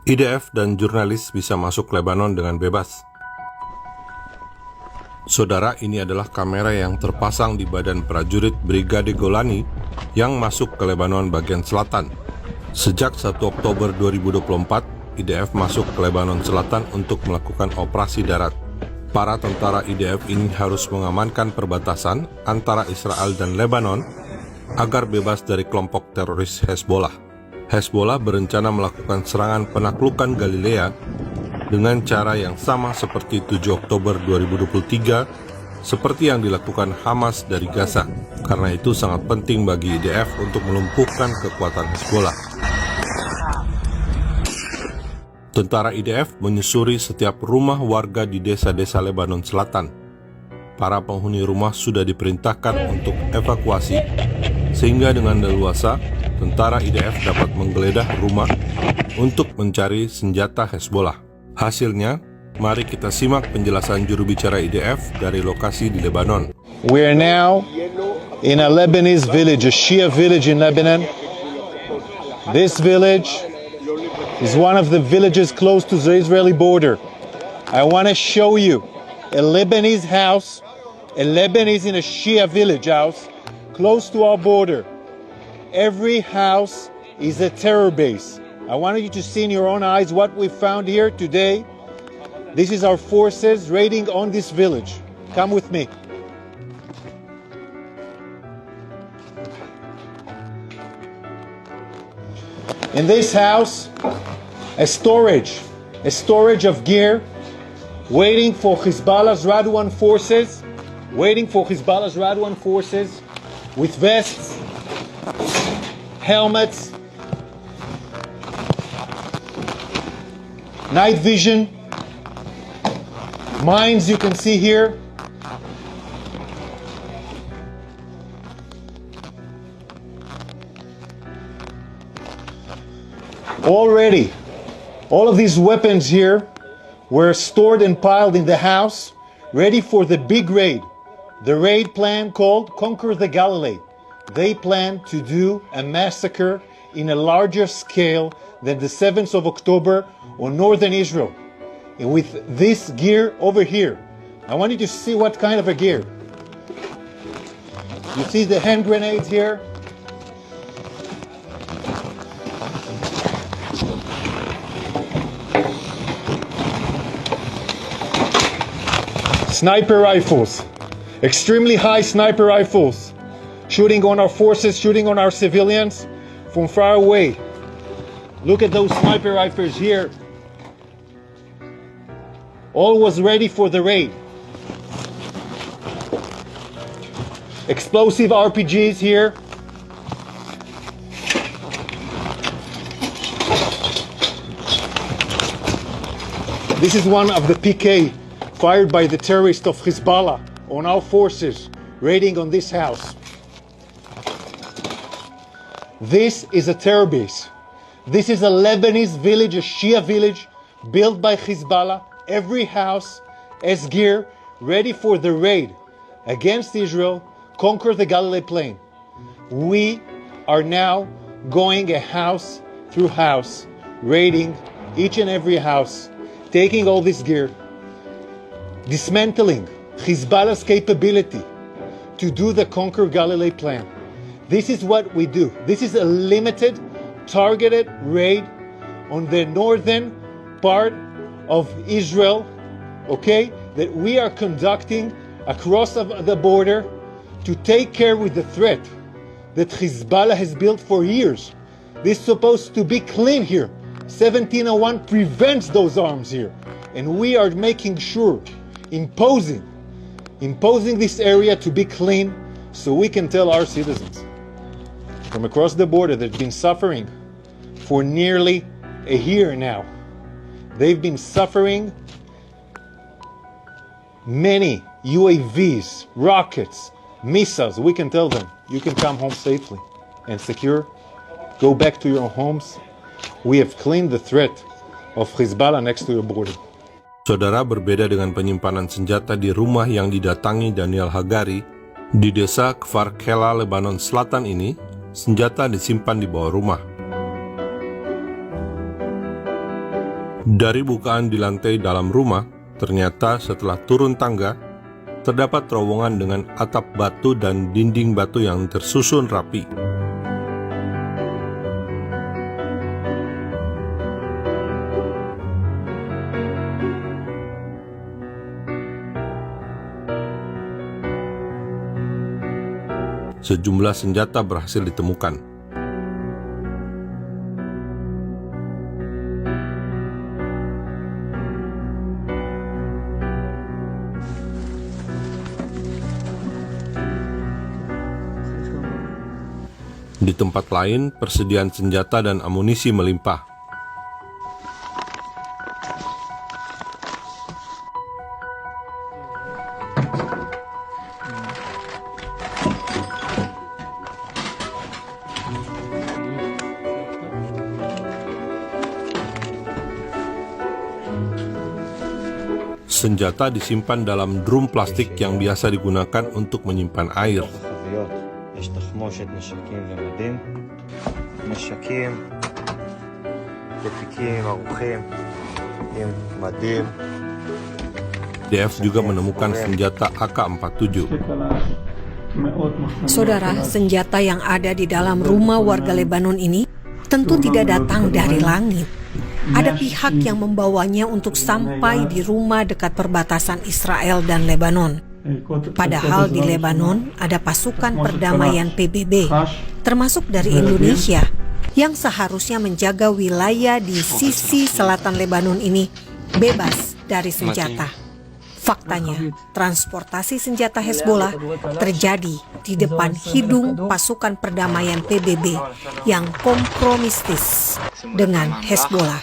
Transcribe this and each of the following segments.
IDF dan jurnalis bisa masuk Lebanon dengan bebas. Saudara, ini adalah kamera yang terpasang di badan prajurit Brigade Golani yang masuk ke Lebanon bagian selatan. Sejak 1 Oktober 2024, IDF masuk ke Lebanon Selatan untuk melakukan operasi darat. Para tentara IDF ini harus mengamankan perbatasan antara Israel dan Lebanon agar bebas dari kelompok teroris Hezbollah. Hezbollah berencana melakukan serangan penaklukan Galilea dengan cara yang sama seperti 7 Oktober 2023, seperti yang dilakukan Hamas dari Gaza. Karena itu sangat penting bagi IDF untuk melumpuhkan kekuatan Hezbollah. Tentara IDF menyusuri setiap rumah warga di desa-desa Lebanon Selatan. Para penghuni rumah sudah diperintahkan untuk evakuasi, sehingga dengan leluasa, tentara IDF dapat menggeledah rumah untuk mencari senjata Hezbollah. Hasilnya, mari kita simak penjelasan juru bicara IDF dari lokasi di Lebanon. We are now in a Lebanese village, a Shia village in Lebanon. This village is one of the villages close to the Israeli border. I want to show you a Lebanese house, a Lebanese in a Shia village house close to our border. Every house is a terror base. I wanted you to see in your own eyes what we found here today. This is our forces raiding on this village. Come with me. In this house, a storage of gear, waiting for Hezbollah's Radwan forces, with vests, helmets, night vision, mines you can see here. Already, all of these weapons here were stored and piled in the house, ready for the big raid. The raid plan called Conquer the Galilee. They plan to do a massacre in a larger scale than the 7th of October on northern Israel. And with this gear over here, I want you to see what kind of a gear. You see the hand grenades here? Sniper rifles, extremely high sniper rifles, shooting on our forces, shooting on our civilians from far away. Look at those sniper rifles here. All was ready for the raid. Explosive RPGs here. This is one of the PK fired by the terrorists of Hezbollah on our forces raiding on this house. This is a terror base. This is a Lebanese village, a Shia village, built by Hezbollah. Every house has gear ready for the raid against Israel, conquer the Galilee plain. We are now going a house through house, raiding each and every house, taking all this gear, dismantling Hezbollah's capability to do the Conquer Galilee plan. This is what we do. This is a limited, targeted raid on the northern part of Israel, okay, that we are conducting across the border to take care with the threat that Hezbollah has built for years. This is supposed to be clean here. 1701 prevents those arms here. And we are making sure, imposing this area to be clean so we can tell our citizens from across the border that have been suffering for nearly a year now. They've been suffering many UAVs, rockets, missiles. We can tell them, you can come home safely and secure. Go back to your homes. We have cleaned the threat of Hezbollah next to your border. Saudara, berbeda dengan penyimpanan senjata di rumah yang didatangi Daniel Hagari, di desa Kfar Kela, Lebanon Selatan ini, senjata disimpan di bawah rumah. Dari bukaan di lantai dalam rumah, ternyata setelah turun tangga, terdapat terowongan dengan atap batu dan dinding batu yang tersusun rapi. Sejumlah senjata berhasil ditemukan. Di tempat lain, persediaan senjata dan amunisi melimpah. Senjata disimpan dalam drum plastik yang biasa digunakan untuk menyimpan air. יש תחמושת נשקים ומדים, נשקים, דפיקים, ערוכים, עם מדים. IDF juga menemukan senjata AK-47. Saudara, senjata yang ada di dalam rumah warga Lebanon ini tentu tidak datang dari langit. Ada pihak yang membawanya untuk sampai di rumah dekat perbatasan Israel dan Lebanon. Padahal di Lebanon ada pasukan perdamaian PBB, termasuk dari Indonesia, yang seharusnya menjaga wilayah di sisi selatan Lebanon ini bebas dari senjata. Faktanya, transportasi senjata Hezbollah terjadi di depan hidung pasukan perdamaian PBB yang kompromistis dengan Hezbollah,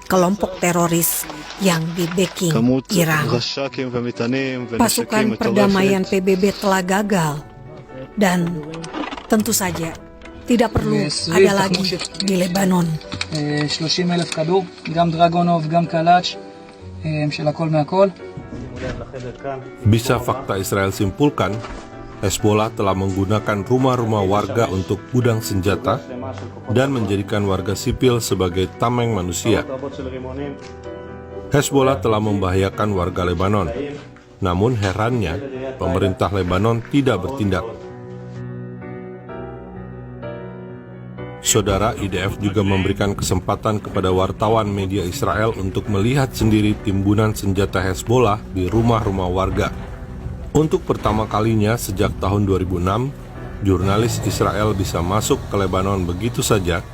kelompok teroris yang di-backing Iran. Pasukan perdamaian PBB telah gagal dan tentu saja tidak perlu ada lagi di Lebanon. 30,000 כדור, גם דרגונוב, גם קלאץ' של הכל מהכל. Bisa fakta Israel simpulkan, Hezbollah telah menggunakan rumah-rumah warga untuk gudang senjata dan menjadikan warga sipil sebagai tameng manusia. Hezbollah telah membahayakan warga Lebanon, namun herannya pemerintah Lebanon tidak bertindak. Saudara, IDF juga memberikan kesempatan kepada wartawan media Israel untuk melihat sendiri timbunan senjata Hezbollah di rumah-rumah warga. Untuk pertama kalinya sejak tahun 2006, jurnalis Israel bisa masuk ke Lebanon begitu saja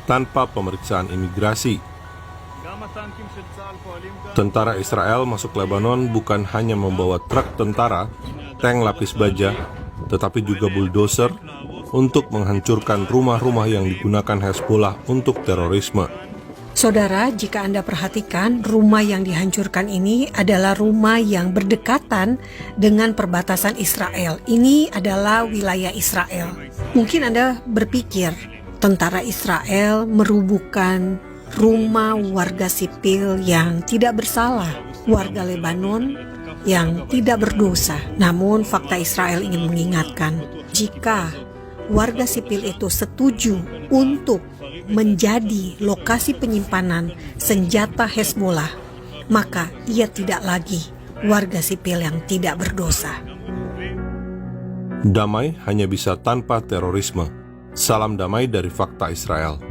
tanpa pemeriksaan imigrasi. Tentara Israel masuk Lebanon bukan hanya membawa truk tentara, tank lapis baja, tetapi juga bulldozer untuk menghancurkan rumah-rumah yang digunakan Hezbollah untuk terorisme. Saudara, jika Anda perhatikan, rumah yang dihancurkan ini adalah rumah yang berdekatan dengan perbatasan Israel. Ini adalah wilayah Israel. Mungkin Anda berpikir, tentara Israel merubuhkan rumah warga sipil yang tidak bersalah, warga Lebanon yang tidak berdosa. Namun fakta Israel ingin mengingatkan, jika warga sipil itu setuju untuk menjadi lokasi penyimpanan senjata Hezbollah, maka ia tidak lagi warga sipil yang tidak berdosa. Damai hanya bisa tanpa terorisme. Salam damai dari Fakta Israel.